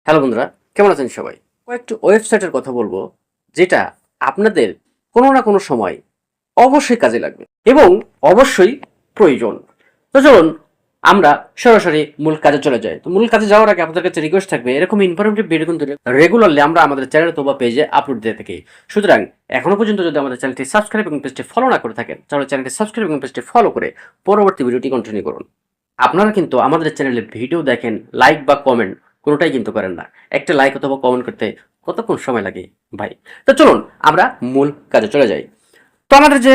Hello বন্ধুরা, কেমন আছেন সবাই? কয়েকটি ওয়েবসাইটের কথা বলবো যেটা আপনাদের কোনো না কোনো সময় অবশ্যই কাজে লাগবে এবং অবশ্যই প্রয়োজন। তো চলুন আমরা সরাসরি মূল কাজে চলে যাই। তো মূল কাজে যাওয়ার আগে আপনাদের কাছে রিকোয়েস্ট থাকবে এরকম ইনফরমেটিভ ভিডিও কিন্তু রেগুলারলি আমরা আমাদের চ্যানেল অথবা পেজে আপলোড দিয়ে থাকি। সুতরাং এখনো পর্যন্ত যদি আমাদের চ্যানেলটি সাবস্ক্রাইব এবং পেজটি ফলো না করে থাকেন তাহলে চ্যানেলটি সাবস্ক্রাইব এবং পেজটি ফলো করে পরবর্তী ভিডিওটি কন্টিনিউ করুন। আপনারা কিন্তু আমাদের চ্যানেলে ভিডিও দেখেন, লাইক বা কমেন্ট কোনোটাই কিন্তু করেন না। একটা লাইক অথবা কমেন্ট করতে কতক্ষণ সময় লাগে ভাই? তো চলুন আমরা মূল কাজে চলে যাই। তো আমাদের যে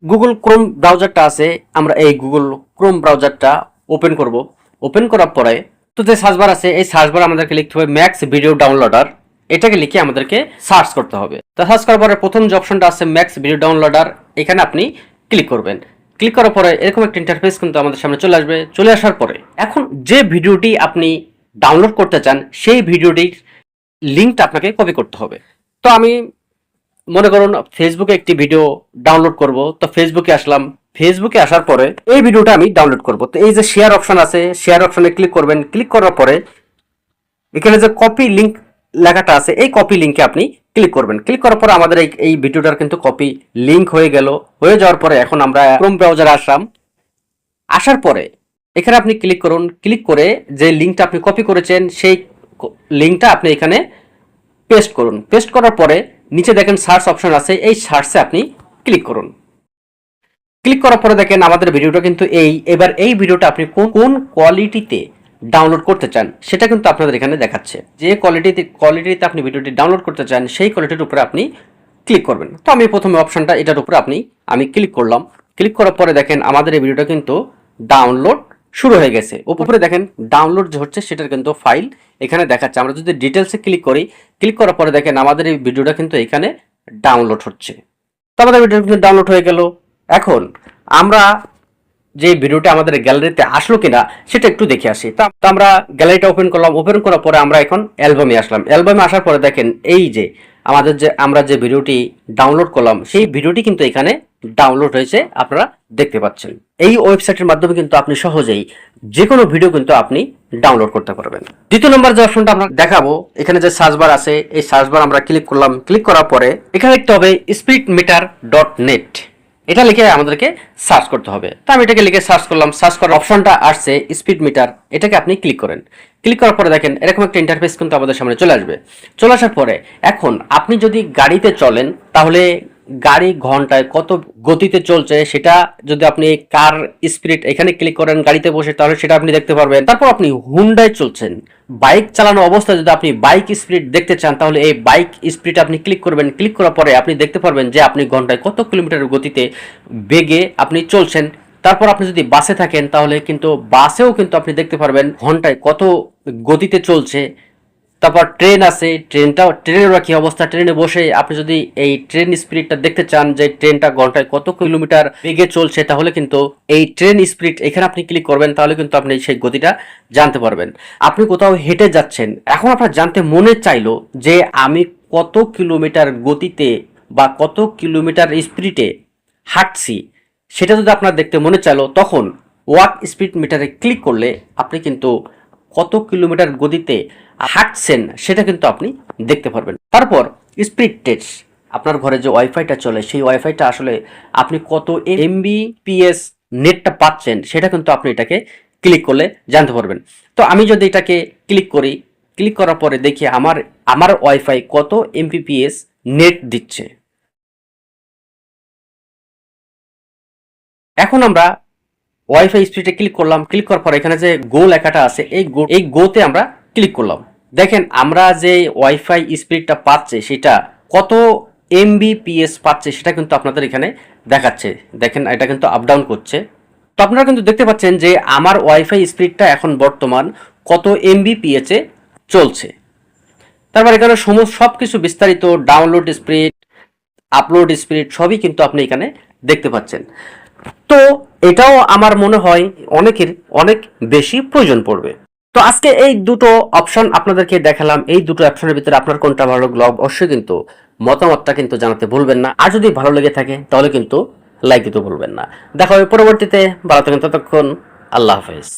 গুগল ক্রোম ব্রাউজারটা আছে, আমরা এই গুগল ক্রোম ব্রাউজারটা ওপেন করব। ওপেন করার পরে তো যে সার্চ বার আছে, এই সার্চ বার আমাদেরকে লিখতে হবে ম্যাক্স ভিডিও ডাউনলোডার। এটাকে লিখে আমাদেরকে সার্চ করতে হবে। তো সার্চ করার পরে প্রথম যে অপশনটা আছে ম্যাক্স ভিডিও ডাউনলোডার, এখানে আপনি ক্লিক করবেন। ক্লিক করার পরে এরকম একটা ইন্টারফেস কিন্তু আমাদের সামনে চলে আসবে। চলে আসার পরে এখন যে ভিডিওটি আপনি ডাউনলোড করতে চান সেই ভিডিওটির লিঙ্কটা আপনাকে কপি করতে হবে। তো আমি মনে করুন ফেসবুকে একটি ভিডিও ডাউনলোড করব। তো ফেসবুকে আসলাম। ফেসবুকে আসার পরে এই ভিডিওটা আমি ডাউনলোড করব। তো এই যে শেয়ার অপশন আছে, শেয়ার অপশনে ক্লিক করবেন। ক্লিক করার পরে এখানে যে কপি লিঙ্ক লেখাটা আছে, এই কপি লিঙ্কে আপনি ক্লিক করবেন। ক্লিক করার পরে আমাদের এই ভিডিওটার কিন্তু কপি লিঙ্ক হয়ে গেল। হয়ে যাওয়ার পরে এখন আমরা ক্রোম ব্রাউজারে আসলাম। আসার পরে এখানে আপনি ক্লিক করুন। ক্লিক করে যে লিঙ্কটা আপনি কপি করেছেন সেই লিঙ্কটা আপনি এখানে পেস্ট করুন। পেস্ট করার পরে নিচে দেখেন সার্চ অপশন আছে, এই সার্চে আপনি ক্লিক করুন। ক্লিক করার পরে দেখেন আমাদের ভিডিওটা কিন্তু এবার এই ভিডিওটা আপনি কোন কোয়ালিটিতে ডাউনলোড করতে চান সেটা কিন্তু আপনাদের এখানে দেখাচ্ছে। যে কোয়ালিটিতে আপনি ভিডিওটি ডাউনলোড করতে চান সেই কোয়ালিটির উপরে আপনি ক্লিক করবেন। তো আমি প্রথমে অপশনটা এটার উপরে আমি ক্লিক করলাম। ক্লিক করার পরে দেখেন আমাদের এই ভিডিওটা কিন্তু ডাউনলোড শুরু হয়ে গেছে। উপরে দেখেন ডাউনলোড যে হচ্ছে সেটার কিন্তু ফাইল এখানে দেখাচ্ছে। আমরা যদি ডিটেলসে ক্লিক করি, ক্লিক করার পরে দেখেন আমাদের এই ভিডিওটা কিন্তু এখানে ডাউনলোড হচ্ছে। তো আমাদের ভিডিও কিন্তু ডাউনলোড হয়ে গেল। এখন আমরা যে ভিডিওটা আমাদের গ্যালারিতে আসলো কিনা সেটা একটু দেখে আসি। তো আমরা গ্যালারিটা ওপেন করলাম। ওপেন করার পরে আমরা এখন অ্যালবামে আসলাম। অ্যালবামে আসার পরে দেখেন এই যে আমরা যে ভিডিওটি ডাউনলোড করলাম সেই ভিডিওটি কিন্তু এখানে ডাউনলোড হয়েছে, আপনারা দেখতে পাচ্ছেন। এই ওয়েবসাইটের মাধ্যমে কিন্তু আপনি সহজেই যে কোনো ভিডিও কিন্তু আপনি ডাউনলোড করতে পারবেন। দ্বিতীয় নম্বর যে অপশনটা আমরা দেখাবো, এখানে যে সার্চ বার আছে এই সার্চ বার আমরা ক্লিক করলাম। ক্লিক করার পরে এখানে লিখতে হবে speedmeter.net। এটা লিখে আমাদেরকে সার্চ করতে হবে। তো আমি এটাকে লিখে সার্চ করলাম। সার্চ করার অপশনটা আসছে স্পিড মিটার, এটাকে আপনি ক্লিক করেন। ক্লিক করার পরে দেখেন এরকম একটা ইন্টারফেস কিন্তু আমাদের সামনে চলে আসবে। চলে আসার পরে এখন আপনি যদি গাড়িতে চলেন তাহলে গাড়ি ঘন্টায় কত গতিতে চলছে সেটা যদি আপনি কার স্পিড এখানে ক্লিক করেন গাড়িতে বসে তাহলে সেটা আপনি দেখতে পারবেন। তারপর আপনি হুন্ডায় চলছেন, বাইক চালানো অবস্থায় যদি আপনি বাইক স্পিড দেখতে চান তাহলে এই বাইক স্পিড আপনি ক্লিক করবেন। ক্লিক করার পরে আপনি দেখতে পারবেন যে আপনি ঘন্টায় কত কিলোমিটার গতিতে বেগে আপনি চলছেন। তারপর আপনি যদি বাসে থাকেন তাহলে কিন্তু বাসেও কিন্তু আপনি দেখতে পারবেন ঘন্টায় কত গতিতে চলছে। তারপর ট্রেন আছে, ট্রেনেরও কি অবস্থা, ট্রেনে বসে আপনি যদি এই ট্রেন স্পিডটা দেখতে চান যে ট্রেনটা ঘন্টায় কত কিলোমিটার বেগে চলছে তাহলে কিন্তু এই ট্রেন স্পিড এখানে আপনি ক্লিক করবেন। তাহলে কিন্তু আপনি সেই গতিটা জানতে পারবেন। আপনি কোথাও হেঁটে যাচ্ছেন, এখন আপনার জানতে মনে চাইলো যে আমি কত কিলোমিটার গতিতে বা কত কিলোমিটার স্পিডে হাঁটছি, সেটা যদি আপনার দেখতে মনে চাইলো তখন ওয়াক স্পিড মিটারে ক্লিক করলে আপনি কিন্তু কত কিলোমিটার গতিতে হাঁটছেন সেটা কিন্তু আপনি দেখতে পারবেন। তারপর স্পিড টেস্ট, আপনার ঘরে যে ওয়াইফাইটা চলে সেই ওয়াইফাইটা আসলে আপনি কত এমবিপিএস নেটটা পাচ্ছেন সেটা কিন্তু আপনি এটাকে ক্লিক করলে জানতে পারবেন। তো আমি যদি এটাকে ক্লিক করি, ক্লিক করার পরে দেখি আমার ওয়াইফাই কত এমবিপিএস নেট দিচ্ছে। এখন আমরা ওয়াইফাই স্পিডে ক্লিক করলাম। ক্লিক করার পর এখানে যে গো লেখাটা আছে এই গোতে আমরা ক্লিক করলাম। দেখেন আমরা যে ওয়াইফাই স্পিডটা পাচ্ছে সেটা কত এমবিপিএস পাচ্ছে সেটা কিন্তু আপনাদের এখানে দেখাচ্ছে। দেখেন এটা কিন্তু আপ ডাউন করছে। তো আপনারা কিন্তু দেখতে পাচ্ছেন যে আমার ওয়াইফাই স্পিডটা এখন বর্তমান কত এমবিপিএস এ চলছে। তারপর এখানে সব কিছু বিস্তারিত ডাউনলোড স্পিড, আপলোড স্পিড সবই কিন্তু আপনি এখানে দেখতে পাচ্ছেন। তো এটাও আমার মনে হয় অনেকের অনেক বেশি প্রয়োজন পড়বে। তো আজকে এই দুটো অপশন আপনাদেরকে দেখালাম। এই দুটো অপশনের ভিতরে আপনার কোনটা ভালো লাগলো অবশ্যই কিন্তু মতামতটা কিন্তু জানাতে ভুলবেন না। আর যদি ভালো লেগে থাকে তাহলে কিন্তু লাইক দিতে ভুলবেন না। দেখা হবে পরবর্তীতে। ভালো থাকেন, ততক্ষণ আল্লাহ হাফেজ।